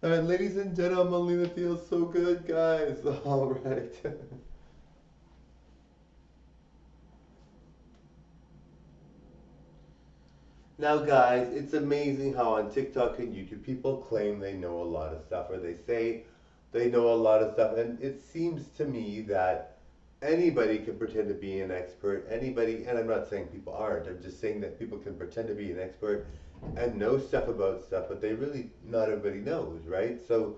Alright, ladies and gentlemen, Lena feels so good, guys. Alright. Now, guys, it's amazing how on TikTok and YouTube people claim they know a lot of stuff, or they say they know a lot of stuff, and it seems to me that anybody can pretend to be an expert. Anybody, and I'm not saying people aren't, I'm just saying that people can pretend to be an expert and know stuff about stuff, but they really, not everybody knows, right? So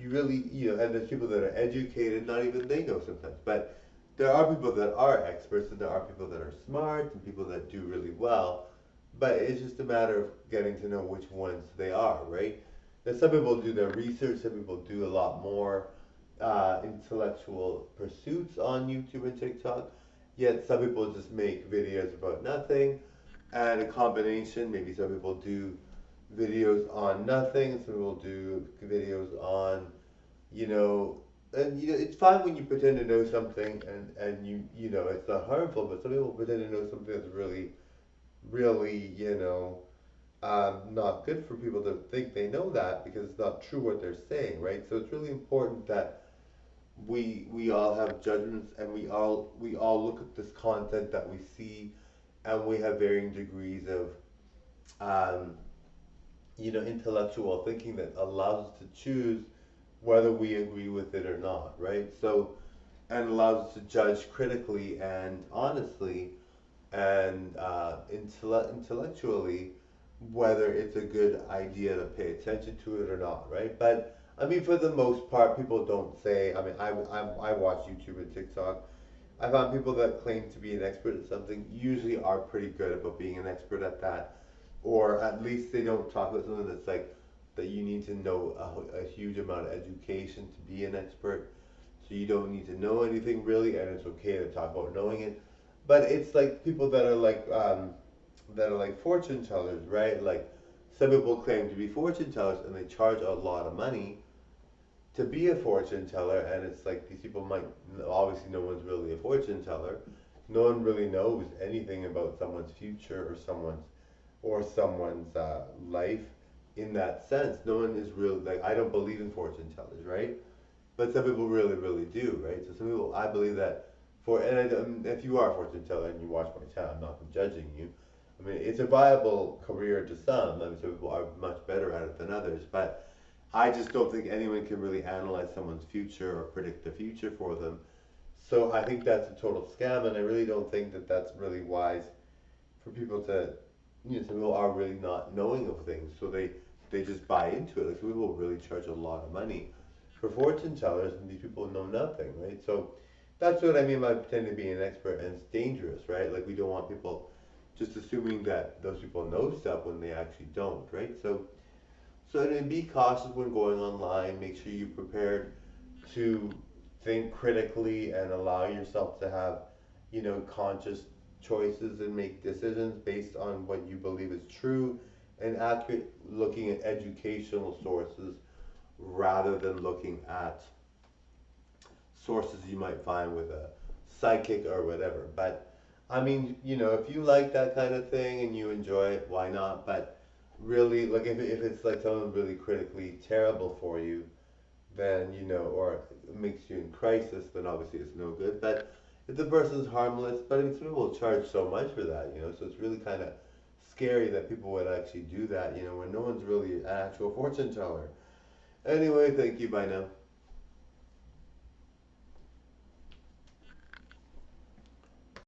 you really, and there's people that are educated, not even they know sometimes, but there are people that are experts, and there are people that are smart, and people that do really well, but it's just a matter of getting to know which ones they are, right? Now, some people do their research, some people do a lot more intellectual pursuits on YouTube and TikTok, yet some people just make videos about nothing, and a combination, maybe some people do videos on nothing, some people do videos on, you know, and it's fine when you pretend to know something and it's not harmful, but some people pretend to know something that's really, not good for people to think they know that because it's not true what they're saying, right? So it's really important that we all have judgments and we all look at this content that we see, and we have varying degrees of um, intellectual thinking that allows us to choose whether we agree with it or not, right? So, and allows us to judge critically and honestly and intellectually whether it's a good idea to pay attention to it or not, right? But I mean, for the most part, people don't say. I mean, I watch YouTube and TikTok. I found people that claim to be an expert at something usually are pretty good about being an expert at that, or at least they don't talk about something that's like that you need to know a huge amount of education to be an expert. So you don't need to know anything really, and it's okay to talk about knowing it. But it's like people that are like fortune tellers, right? Like some people claim to be fortune tellers, and they charge a lot of money to be a fortune teller, and it's like these people might obviously no one's really a fortune teller. No one really knows anything about someone's future or someone's life in that sense. No one is really like I don't believe in fortune tellers, right? But some people really, really do, right? So some people, I believe that if you are a fortune teller and you watch my channel, I'm not judging you. I mean, it's a viable career to some. I mean, some people are much better at it than others, but I just don't think anyone can really analyze someone's future or predict the future for them. So I think that's a total scam, and I really don't think that that's really wise for people to, some people are really not knowing of things, so they just buy into it. Like some people really charge a lot of money for fortune tellers, and these people know nothing, right? So that's what I mean by pretending to be an expert, and it's dangerous, right? Like we don't want people just assuming that those people know stuff when they actually don't, right? So then be cautious when going online. Make sure you're prepared to think critically and allow yourself to have, conscious choices and make decisions based on what you believe is true and accurate, looking at educational sources rather than looking at sources you might find with a psychic or whatever. But I mean, if you like that kind of thing and you enjoy it, why not? But really, like if it's like someone really critically terrible for you, then or it makes you in crisis, then obviously it's no good. But if the person's harmless, but I mean, some people charge so much for that, so it's really kind of scary that people would actually do that, when no one's really an actual fortune teller. Anyway, thank you. Bye now.